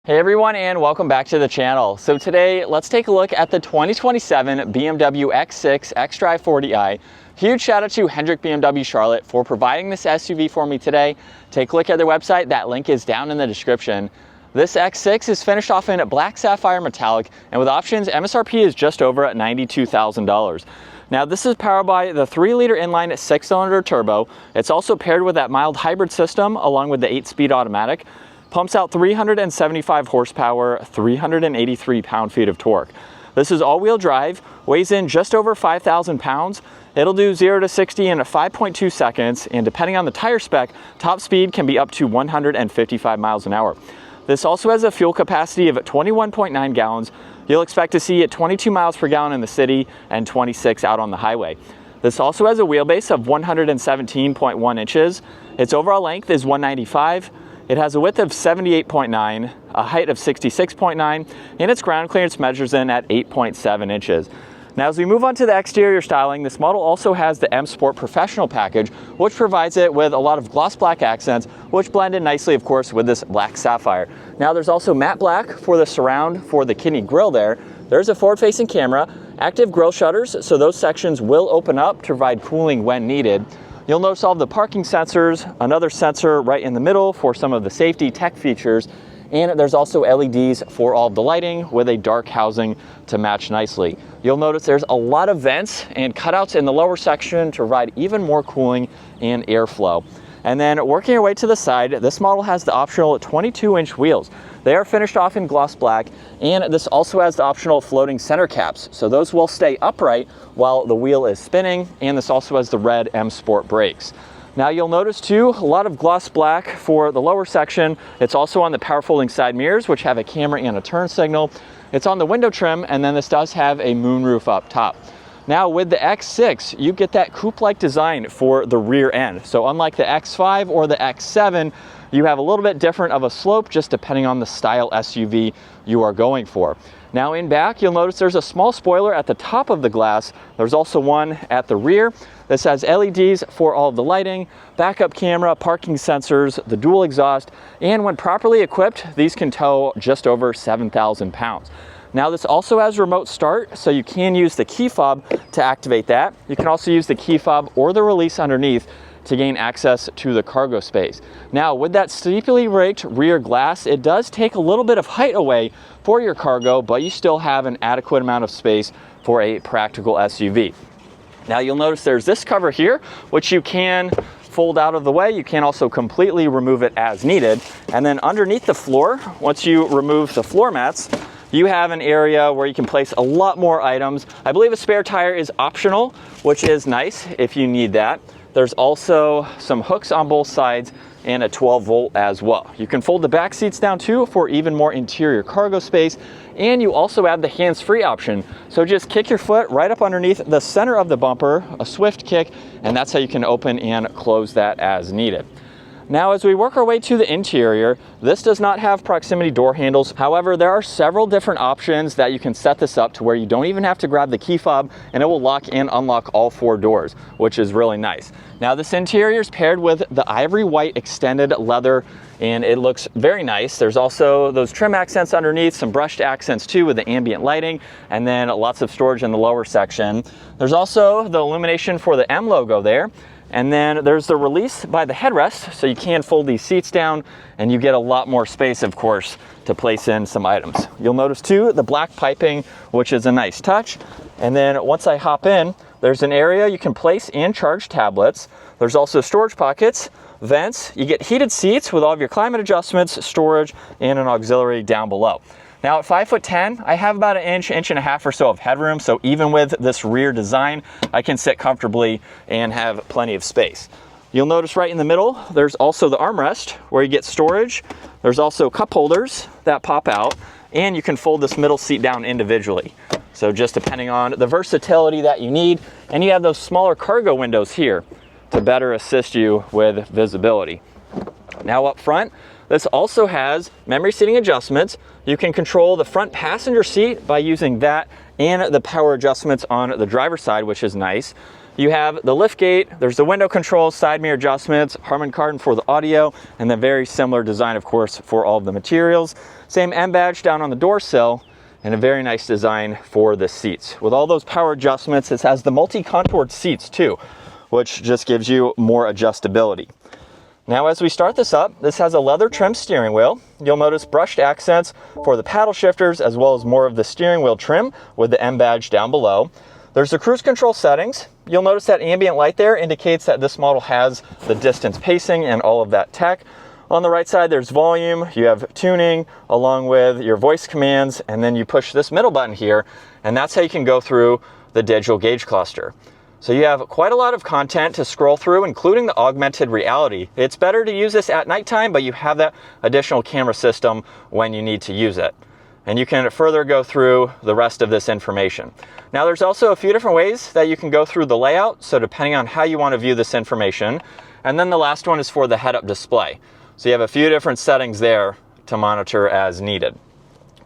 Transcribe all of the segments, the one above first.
Hey everyone, and welcome back to the channel. So today, let's take a look at the 2027 BMW X6 xDrive40i. Huge shout out to Hendrick BMW Charlotte for providing this SUV for me today. Take a look at their website, that link is down in the description. This X6 is finished off in black sapphire metallic, and with options, MSRP is just over $92,000. Now this is powered by the 3-liter inline 6-cylinder turbo. It's also paired with that mild hybrid system along with the 8-speed automatic. Pumps out 375 horsepower, 383 pound-feet of torque. This is all-wheel drive, weighs in just over 5,000 pounds. It'll do 0 to 60 in 5.2 seconds, and depending on the tire spec, top speed can be up to 155 miles an hour. This also has a fuel capacity of 21.9 gallons. You'll expect to see it 22 miles per gallon in the city and 26 out on the highway. This also has a wheelbase of 117.1 inches. Its overall length is 195. It has a width of 78.9, a height of 66.9, and its ground clearance measures in at 8.7 inches. Now as we move on to the exterior styling, this model also has the M Sport Professional package, which provides it with a lot of gloss black accents, which blend in nicely, of course, with this black sapphire. Now there's also matte black for the surround for the kidney grille there. There's a forward-facing camera, active grille shutters, so those sections will open up to provide cooling when needed. You'll notice all of the parking sensors, another sensor right in the middle for some of the safety tech features, and there's also LEDs for all of the lighting with a dark housing to match nicely. You'll notice there's a lot of vents and cutouts in the lower section to provide even more cooling and airflow. And then working your way to the side, this model has the optional 22-inch wheels. They are finished off in gloss black, and this also has the optional floating center caps. So those will stay upright while the wheel is spinning, and this also has the red M Sport brakes. Now you'll notice too, a lot of gloss black for the lower section. It's also on the power folding side mirrors, which have a camera and a turn signal. It's on the window trim, and then this does have a moonroof up top. Now with the X6, you get that coupe-like design for the rear end. So unlike the X5 or the X7, you have a little bit different of a slope just depending on the style SUV you are going for. Now in back, you'll notice there's a small spoiler at the top of the glass. There's also one at the rear. This has LEDs for all of the lighting, backup camera, parking sensors, the dual exhaust, and when properly equipped, these can tow just over 7,000 pounds. Now this also has remote start, so you can use the key fob to activate that. You can also use the key fob or the release underneath to gain access to the cargo space. Now with that steeply raked rear glass, it does take a little bit of height away for your cargo, but you still have an adequate amount of space for a practical SUV. Now you'll notice there's this cover here, which you can fold out of the way. You can also completely remove it as needed. And then underneath the floor, once you remove the floor mats, you have an area where you can place a lot more items. I believe a spare tire is optional, which is nice if you need that. There's also some hooks on both sides and a 12-volt as well. You can fold the back seats down too for even more interior cargo space, and you also have the hands-free option. So just kick your foot right up underneath the center of the bumper, a swift kick, and that's how you can open and close that as needed. Now as we work our way to the interior, this does not have proximity door handles. However, there are several different options that you can set this up to where you don't even have to grab the key fob, and it will lock and unlock all 4 doors, which is really nice. Now this interior is paired with the ivory white extended leather, and it looks very nice. There's also those trim accents underneath, some brushed accents too with the ambient lighting, and then lots of storage in the lower section. There's also the illumination for the M logo there. And then there's the release by the headrest, so you can fold these seats down and you get a lot more space, of course, to place in some items. You'll notice too the black piping, which is a nice touch. And then once I hop in, there's an area you can place and charge tablets. There's also storage pockets, vents. You get heated seats with all of your climate adjustments, storage, and an auxiliary down below. Now at 5'10", I have about an inch and a half or so of headroom, so even with this rear design, I can sit comfortably and have plenty of space. You'll notice right in the middle, there's also the armrest where you get storage. There's also cup holders that pop out, and you can fold this middle seat down individually. So just depending on the versatility that you need, and you have those smaller cargo windows here to better assist you with visibility. Now up front, this also has memory seating adjustments. You can control the front passenger seat by using that and the power adjustments on the driver's side, which is nice. You have the lift gate, there's the window controls, side mirror adjustments, Harman Kardon for the audio, and then very similar design, of course, for all of the materials. Same M badge down on the door sill, and a very nice design for the seats. With all those power adjustments, it has the multi-contoured seats too, which just gives you more adjustability. Now as we start this up, this has a leather trim steering wheel. You'll notice brushed accents for the paddle shifters, as well as more of the steering wheel trim with the M badge down below. There's the cruise control settings. You'll notice that ambient light there indicates that this model has the distance pacing and all of that tech. On the right side, there's volume, you have tuning, along with your voice commands, and then you push this middle button here, and that's how you can go through the digital gauge cluster. So you have quite a lot of content to scroll through, including the augmented reality. It's better to use this at nighttime, but you have that additional camera system when you need to use it. And you can further go through the rest of this information. Now there's also a few different ways that you can go through the layout, so depending on how you want to view this information. And then the last one is for the head-up display. So you have a few different settings there to monitor as needed.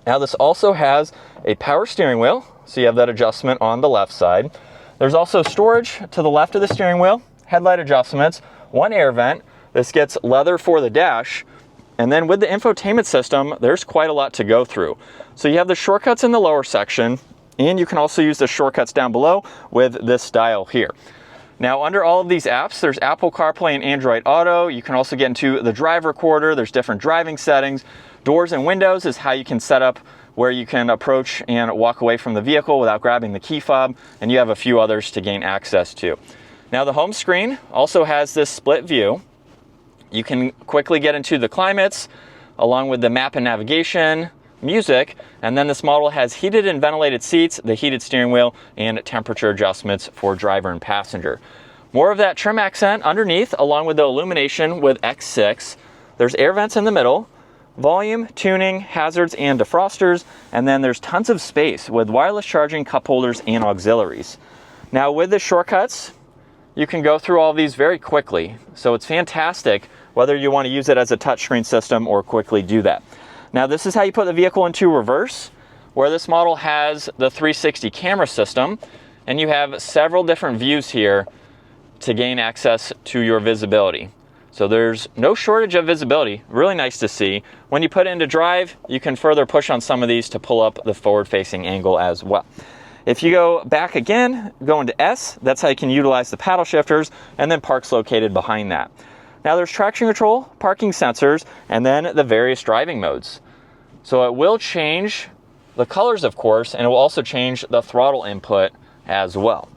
Now this also has a power steering wheel, so you have that adjustment on the left side. There's also storage to the left of the steering wheel, headlight adjustments, one air vent. This gets leather for the dash. And then with the infotainment system, there's quite a lot to go through. So you have the shortcuts in the lower section, and you can also use the shortcuts down below with this dial here. Now under all of these apps, there's Apple CarPlay and Android Auto. You can also get into the drive recorder. There's different driving settings. Doors and windows is how you can set up where you can approach and walk away from the vehicle without grabbing the key fob, and you have a few others to gain access to. Now the home screen also has this split view. You can quickly get into the climates, along with the map and navigation, music, and then this model has heated and ventilated seats, the heated steering wheel, and temperature adjustments for driver and passenger. More of that trim accent underneath, along with the illumination with X6. There's air vents in the middle, volume, tuning, hazards, and defrosters, and then there's tons of space with wireless charging, cup holders, and auxiliaries. Now with the shortcuts, you can go through all of these very quickly, so it's fantastic whether you want to use it as a touchscreen system or quickly do that. Now this is how you put the vehicle into reverse, where this model has the 360 camera system, and you have several different views here to gain access to your visibility. So there's no shortage of visibility, really nice to see. When you put it into drive, you can further push on some of these to pull up the forward-facing angle as well. If you go back again, go into S, that's how you can utilize the paddle shifters, and then park's located behind that. Now there's traction control, parking sensors, and then the various driving modes. So it will change the colors, of course, and it will also change the throttle input as well.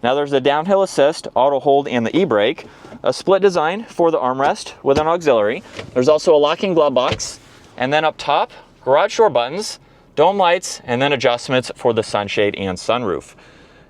Now there's the downhill assist, auto hold, and the e-brake, a split design for the armrest with an auxiliary. There's also a locking glove box, and then up top, garage door buttons, dome lights, and then adjustments for the sunshade and sunroof.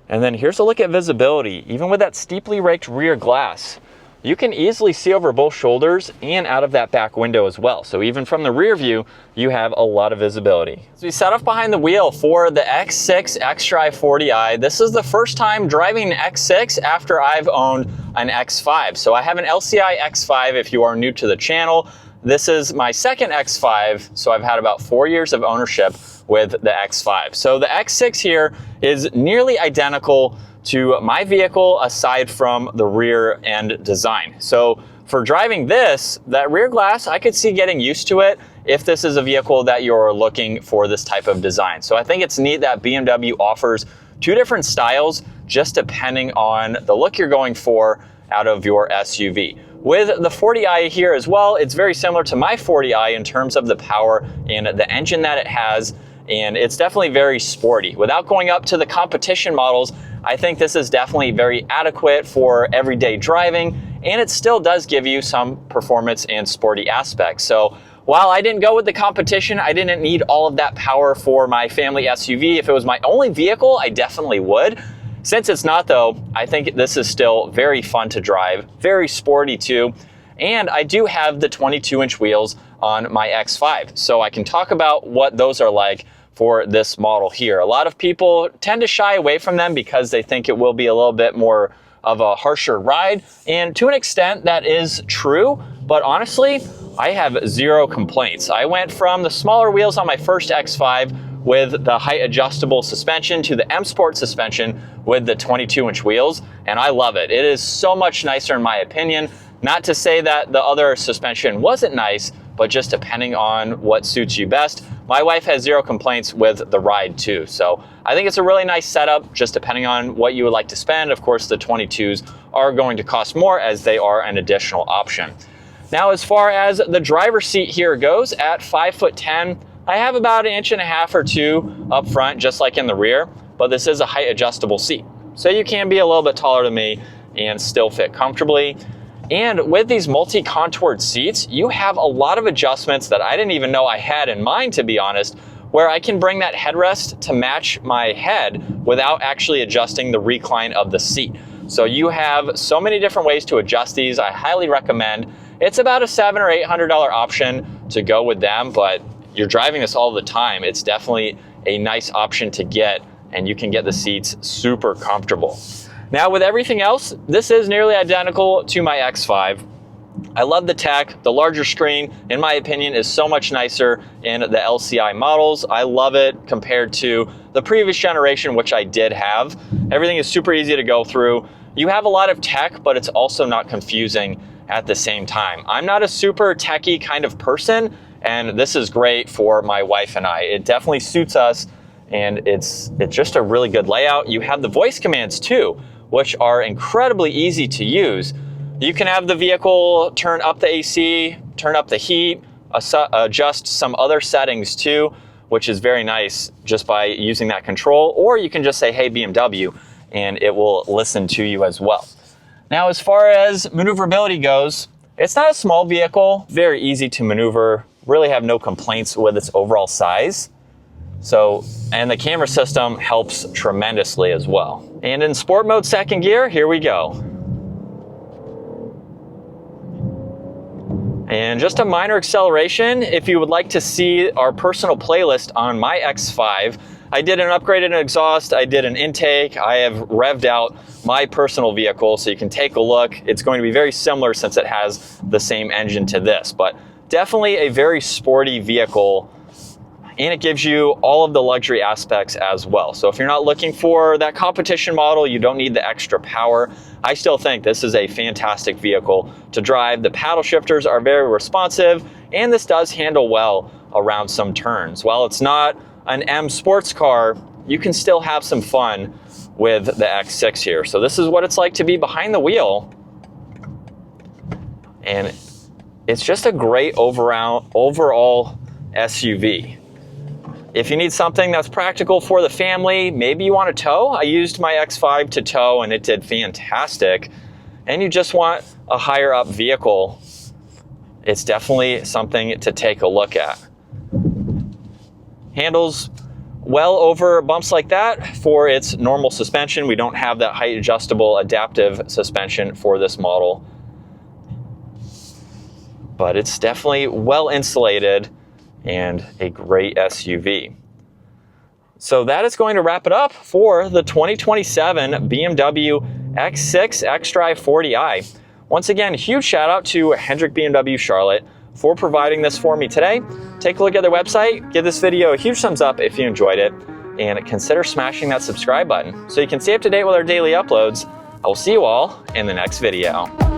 And then here's a look at visibility. Even with that steeply raked rear glass, you can easily see over both shoulders and out of that back window as well. So even from the rear view, you have a lot of visibility. So we set up behind the wheel for the X6 xDrive40i. This is the first time driving an X6 after I've owned an X5. So I have an LCI X5 if you are new to the channel. This is my second X5, so I've had about 4 years of ownership with the X5. So the X6 here is nearly identical to my vehicle aside from the rear end design. So for driving this, that rear glass, I could see getting used to it if this is a vehicle that you're looking for this type of design. So I think it's neat that BMW offers two different styles just depending on the look you're going for out of your SUV. With the 40i here as well, it's very similar to my 40i in terms of the power and the engine that it has, and it's definitely very sporty. Without going up to the competition models, I think this is definitely very adequate for everyday driving, and it still does give you some performance and sporty aspects. So while I didn't go with the competition, I didn't need all of that power for my family SUV. If it was my only vehicle, I definitely would. Since it's not though, I think this is still very fun to drive, very sporty too. And I do have the 22-inch wheels on my X5, so I can talk about what those are like for this model here. A lot of people tend to shy away from them because they think it will be a little bit more of a harsher ride, and to an extent that is true, but honestly, I have zero complaints. I went from the smaller wheels on my first X5 with the height adjustable suspension to the M Sport suspension with the 22-inch wheels, and I love it. It is so much nicer in my opinion. Not to say that the other suspension wasn't nice, but just depending on what suits you best. My wife has zero complaints with the ride too. So I think it's a really nice setup, just depending on what you would like to spend. Of course, the 22s are going to cost more as they are an additional option. Now, as far as the driver's seat here goes, at 5'10", I have about 1.5 or 2 inches up front, just like in the rear, but this is a height adjustable seat. So you can be a little bit taller than me and still fit comfortably. And with these multi-contoured seats, you have a lot of adjustments that I didn't even know I had in mind, to be honest, where I can bring that headrest to match my head without actually adjusting the recline of the seat. So you have so many different ways to adjust these. I highly recommend. It's about a $700 or $800 option to go with them, but you're driving this all the time. It's definitely a nice option to get, and you can get the seats super comfortable. Now, with everything else, this is nearly identical to my X5. I love the tech. The larger screen, in my opinion, is so much nicer in the LCI models. I love it compared to the previous generation, which I did have. Everything is super easy to go through. You have a lot of tech, but it's also not confusing at the same time. I'm not a super techie kind of person, and this is great for my wife and I. It definitely suits us, and it's just a really good layout. You have the voice commands too, which are incredibly easy to use. You can have the vehicle turn up the AC, turn up the heat, adjust some other settings too, which is very nice just by using that control, or you can just say, hey, BMW, and it will listen to you as well. Now, as far as maneuverability goes, it's not a small vehicle, very easy to maneuver, really have no complaints with its overall size. So, and the camera system helps tremendously as well. And in sport mode second gear, here we go. And just a minor acceleration, if you would like to see our personal playlist on my X5, I did an upgraded exhaust, I did an intake, I have revved out my personal vehicle, so you can take a look. It's going to be very similar since it has the same engine to this, but definitely a very sporty vehicle, and it gives you all of the luxury aspects as well. So if you're not looking for that competition model, you don't need the extra power, I still think this is a fantastic vehicle to drive. The paddle shifters are very responsive, and this does handle well around some turns. While it's not an M sports car, you can still have some fun with the X6 here. So this is what it's like to be behind the wheel, and it's just a great overall SUV. If you need something that's practical for the family, maybe you want to tow. I used my X5 to tow and it did fantastic. And you just want a higher up vehicle, it's definitely something to take a look at. Handles well over bumps like that for its normal suspension. We don't have that height adjustable adaptive suspension for this model, but it's definitely well insulated and a great SUV. So that is going to wrap it up for the 2027 BMW X6 xDrive40i. Once again, huge shout out to Hendrick BMW Charlotte for providing this for me today. Take a look at their website, give this video a huge thumbs up if you enjoyed it, and consider smashing that subscribe button so you can stay up to date with our daily uploads. I will see you all in the next video.